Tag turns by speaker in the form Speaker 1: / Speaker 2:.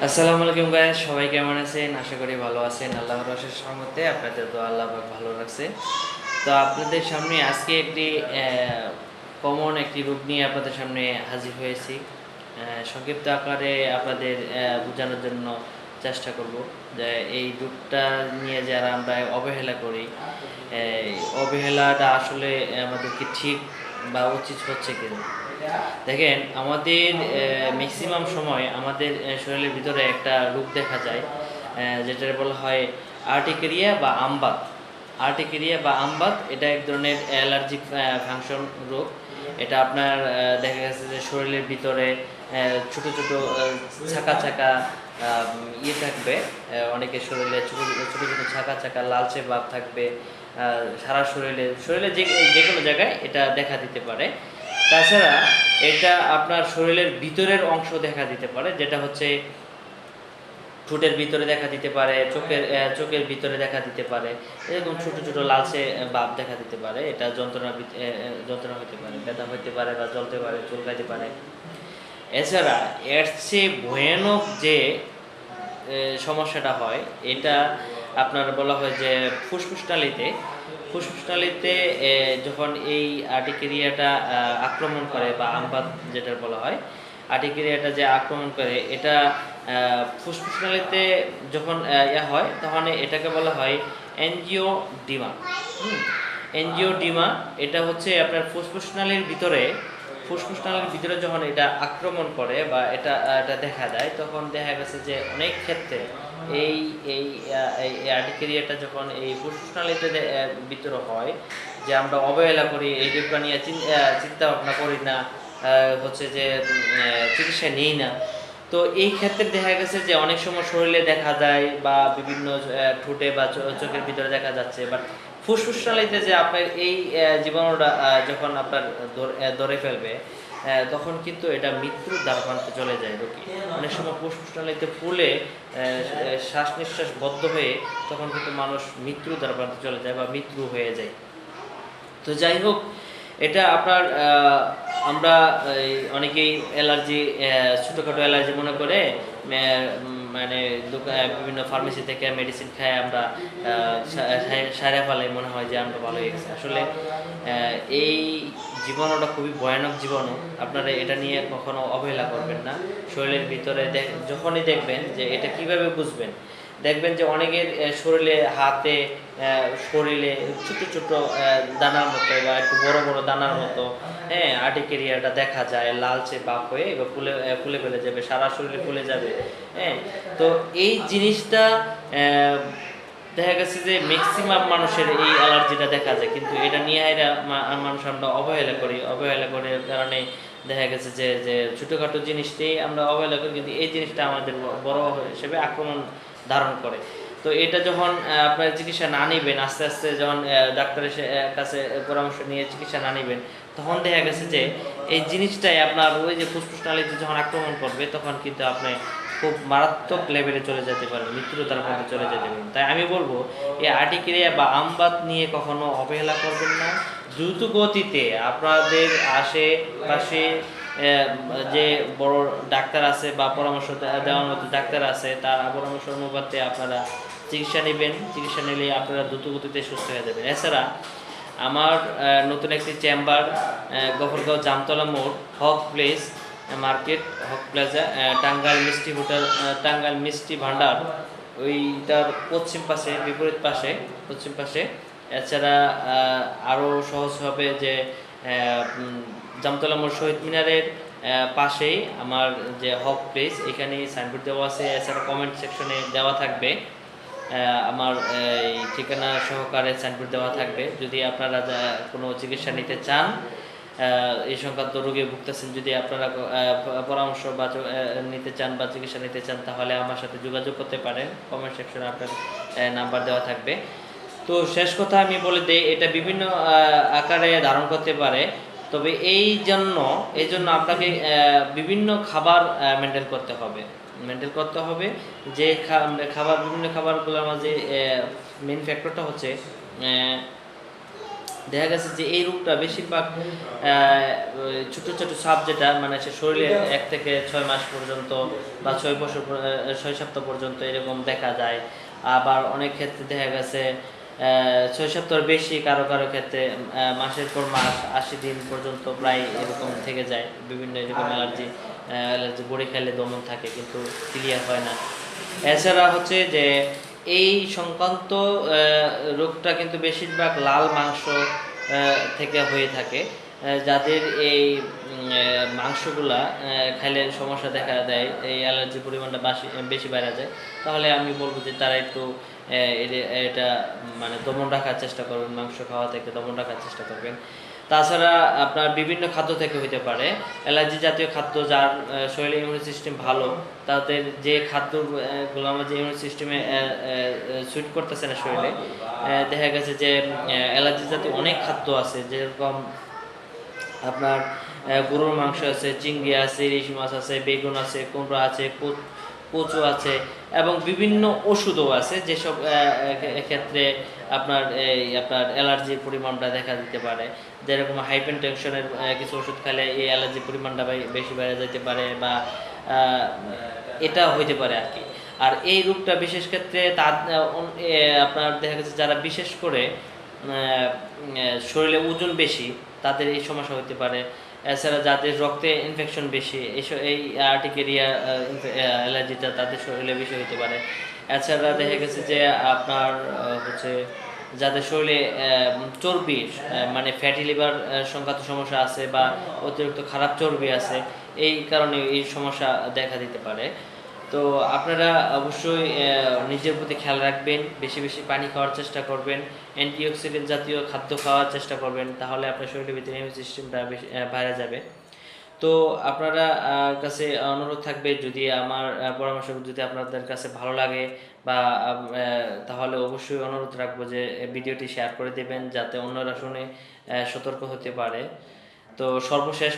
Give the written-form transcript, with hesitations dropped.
Speaker 1: আসসালামু আলাইকুম গাইস, সবাই কেমন আছেন? আশা করি ভালো আছেন। আল্লাহর অশেষ রহমতে আপনাদের তো আল্লাহ পাক ভালো রাখছে। তো আপনাদের সামনে আজকে একটি কমন একটি রূপ নিয়ে আপনাদের সামনে হাজির হয়েছি। সংক্ষিপ্ত আকারে আপনাদের বোঝানোর জন্য চেষ্টা করব যে এই রূপটা নিয়ে যারা আমরা অবহেলা করি, এই অবহেলাটা আসলে আমাদেরকে ঠিক বা উচিত হচ্ছে কিনা। দেখেন, আমাদের ম্যাক্সিমাম সময় আমাদের শরীরের ভিতরে একটা রোগ দেখা যায়, যেটা বলা হয় আর্টিকেরিয়া বা আমবাত। আর্টিকেরিয়া বা আমবাত এটা এক ধরনের অ্যালার্জিক ফাংশন রোগ। এটা আপনার দেখা গেছে যে শরীরের ভিতরে ছোট ছোট ছাকা ছাকা ইয়ে থাকবে। অনেকের শরীরে ছোট ছোট ছোট ছাকা ছাকা লালচে ভাব থাকবে। সারা শরীরে যে যে কোনো জায়গায় এটা দেখা দিতে পারে। তাছাড়া এটা আপনার শরীরের ভিতরের অংশ দেখা দিতে পারে, যেটা হচ্ছে ঠোঁটের ভিতরে দেখা দিতে পারে, চোখের ভিতরে দেখা দিতে পারে। এরকম ছোট ছোট লালচে ভাব দেখা দিতে পারে। এটা যন্ত্রণা হতে পারে, ব্যথা হতে পারে বা জ্বলতে পারে, চুলকাইতে পারে। এছাড়া এর চেয়ে ভয়ানক যে সমস্যাটা হয়, এটা আপনার বলা হয় যে ফুসফুসনালীতে যখন এই আর্টিকেরিয়াটা আক্রমণ করে বা আমবাত যেটা বলা হয়, আর্টিকেরিয়াটা যে আক্রমণ করে এটা ফুসফুসনালীতে যখন ইয়া হয়, তখন এটাকে বলা হয় এনজিওডিমা। এনজিওডিমা এটা হচ্ছে আপনার ফুসফুসনালীর ভিতরে যখন এটা আক্রমণ করে বা এটা দেখা যায়, তখন দেখা গেছে যে অনেক ক্ষেত্রে এই এই এই আর্টিকেরিয়াটা যখন এই ফুসফুসনালীতে ভিতরে হয়, যে আমরা অবহেলা করি, এই রোগটা নিয়ে চিন্তা ভাবনা করি না, হচ্ছে যে চিকিৎসা নেই না। তো এই ক্ষেত্রে দেখা গেছে যে অনেক সময় শরীরে দেখা যায় বা বিভিন্ন ঠোঁটে বা চোখের ভিতরে দেখা যাচ্ছে, বাট ফুসফুসনালীতে যে আপনার এই জীবাণুটা যখন আপনার ধরে ফেলবে, তখন কিন্তু এটা মৃত্যুর দ্বারপ্রান্তে চলে যায় রোগী। অনেক সময় ফুসফুসনালীতে ফুলে শ্বাস নিঃশ্বাস বদ্ধ হয়ে তখন কিন্তু মানুষ মৃত্যুর দ্বারপ্রান্তে চলে যায় বা মৃত্যু হয়ে যায়। তো যাই হোক, এটা আপনার আমরা অনেকেই অ্যালার্জি, ছোটোখাটো অ্যালার্জি মনে করে মানে বিভিন্ন ফার্মেসি থেকে মেডিসিন খাই আমরা সারা ফেলে, মনে হয় যে আমরা ভালো হয়ে গেছে। আসলে এই জীবাণুটা খুবই ভয়ানক জীবাণু। আপনারা এটা নিয়ে কখনো অবহেলা করবেন না। শরীরের ভিতরে যখনই দেখবেন যে এটা কিভাবে বুঝবেন, দেখবেন যে অনেকের শরীরে হাতে শরীরে ছোট ছোট দানার মতো বা একটু বড় বড় দানার মতো, হ্যাঁ, আর্টিকেরিয়াটা দেখা যায় লালচে বাপ হয়ে বা ফুলে ফুলে ফেলে যাবে, সারা শরীরে ফুলে যাবে। হ্যাঁ, তো এই জিনিসটা দেখা গেছে যে ম্যাক্সিমাম মানুষের এই অ্যালার্জিটা দেখা যায়, কিন্তু এটা নিয়ে মানুষ আমরা অবহেলা করার কারণে দেখা গেছে যে যে ছোটোখাটো জিনিসটাই আমরা অবহেলা করি, কিন্তু এই জিনিসটা আমাদের বড় হিসেবে আক্রমণ ধারণ করে। তো এটা যখন আপনার চিকিৎসা না নেবেন, আস্তে আস্তে যখন ডাক্তারের কাছে পরামর্শ নিয়ে চিকিৎসা না নেবেন, তখন দেখা গেছে যে এই জিনিসটাই আপনার ওই যে ফুসফুসনালীতে যখন আক্রমণ করবে, তখন কিন্তু আপনি খুব মারাত্মক লেভেলে চলে যেতে পারেন, মৃত্যুতার মধ্যে চলে যেতে পারেন। তাই আমি বলবো, এই আর্টিকেরিয়া বা আমবাত নিয়ে কখনো অবহেলা করবেন না। দ্রুত গতিতে আপনাদের আশেপাশে যে বড় ডাক্তার আছে বা পরামর্শ দেওয়ার মতো ডাক্তার আছে, তার পরামর্শ অনুপাতে আপনারা চিকিৎসা নেবেন। চিকিৎসা নিলে আপনারা দ্রুত গতিতে সুস্থ হয়ে যাবেন। এছাড়া আমার নতুন একটি চেম্বার গফরগাঁও জামতলা মোড়, হক প্লেস মার্কেট, হক প্লাজা, টাঙ্গাইল মিষ্টি হোটেল, টাঙ্গাইল মিষ্টি ভান্ডার, ওইটার পশ্চিম পাশে। এছাড়া আরও সহজ হবে যে জামতলা মোড় শহীদ মিনারের পাশেই আমার যে হক প্লেস, এখানে সাইনবোর্ড দেওয়া আছে। এছাড়া কমেন্ট সেকশনে দেওয়া থাকবে আমার এই ঠিকানা সহকারে সাইনবোর্ড দেওয়া থাকবে। যদি আপনারা কোনো চিকিৎসা নিতে চান, এই সংক্রান্ত রোগে ভুগতেছেন, যদি আপনারা পরামর্শ বা নিতে চান বা চিকিৎসা নিতে চান, তাহলে আমার সাথে যোগাযোগ করতে পারেন। কমেন্ট সেকশনে আপনার নাম্বার দেওয়া থাকবে। তো শেষ কথা আমি বলে দিই, এটা বিভিন্ন আকারে ধারণ করতে পারে। তবে এই জন্য আপনাকে বিভিন্ন খাবার মেনটেন করতে হবে। যে বিভিন্ন খাবারগুলোর মাঝে মেন ফ্যাক্টরটা হচ্ছে দেখা গেছে যে এই রোগটা বেশিরভাগ ছোট ছোট সাপ যেটা মানে সে শরীরে 1 থেকে 6 মাস পর্যন্ত বা 6 বছর 6 সপ্তাহ পর্যন্ত এরকম দেখা যায়। আবার অনেক ক্ষেত্রে দেখা গেছে 6 সপ্তাহের বেশি, কারো কারো ক্ষেত্রে মাসের পর মাস 80 দিন পর্যন্ত প্রায় এরকম থেকে যায়। বিভিন্ন এরকম অ্যালার্জি বড়ি খেলে দমন থাকে কিন্তু ক্লিয়ার হয় না। এছাড়া হচ্ছে যে এই সংক্রান্ত রোগটা কিন্তু বেশিরভাগ লাল মাংস থেকে হয়ে থাকে। যাদের এই মাংসগুলা খাইলে সমস্যা দেখা দেয়, এই অ্যালার্জির পরিমাণটা বেশি বেড়ে যায়, তাহলে আমি বলবো যে তারা একটু এটা মানে দমন রাখার চেষ্টা করবেন, মাংস খাওয়া থেকে দমন রাখার চেষ্টা করবেন। তাছাড়া আপনার বিভিন্ন খাদ্য থেকে হইতে পারে অ্যালার্জি জাতীয় খাদ্য, যার শরীরে ইমিউন সিস্টেম ভালো, তাদের যে খাদ্যগুলো আমার যে ইমিউন সিস্টেমে সুইট করতেছে না শরীরে, দেখা গেছে যে অ্যালার্জি জাতীয় অনেক খাদ্য আছে, যেরকম আপনার গরুর মাংস আছে, চিংড়ি আছে, ইলিশ মাছ আছে, বেগুন আছে, কুমড়া আছে, কচু আছে, এবং বিভিন্ন ওষুধও আছে যেসব ক্ষেত্রে আপনার আপনার অ্যালার্জির পরিমাণটা দেখা দিতে পারে। যেরকম হাইপার টেনশনের কিছু ওষুধ খেলে এই অ্যালার্জির পরিমাণটা বেশি বেড়ে যেতে পারে, বা এটা হইতে পারে আর কি। আর এই রোগটা বিশেষ ক্ষেত্রে আপনার দেখা গেছে যারা বিশেষ করে শরীরে ওজন বেশি, তাদের এই সমস্যা হতে পারে। এছাড়া যাদের রক্তে ইনফেকশন বেশি, এই আর্টিকেরিয়া অ্যালার্জিটা তাদের শরীরে বেশি হতে পারে। এছাড়া দেখা গেছে যে আপনার হচ্ছে যাদের শরীরে চর্বি মানে ফ্যাটি লিভার সংক্রান্ত সমস্যা আছে, বা অতিরিক্ত খারাপ চর্বি আছে, এই কারণে এই সমস্যা দেখা দিতে পারে। তো আপনারা অবশ্যই নিজের প্রতি খেয়াল রাখবেন, বেশি বেশি পানি খাওয়ার চেষ্টা করবেন, অ্যান্টিঅক্সিডেন্ট জাতীয় খাদ্য খাওয়ার চেষ্টা করবেন, তাহলে আপনার শরীরের ভিতরে ইমিউন সিস্টেমটা বেশি বাইরে যাবে। তো আপনারা কাছে অনুরোধ থাকবে, যদি আমার পরামর্শ যদি আপনাদের কাছে ভালো লাগে, বা তাহলে অবশ্যই অনুরোধ রাখবো যে ভিডিওটি শেয়ার করে দেবেন, যাতে অন্যরা শুনে সতর্ক হতে পারে। তো সর্বশেষ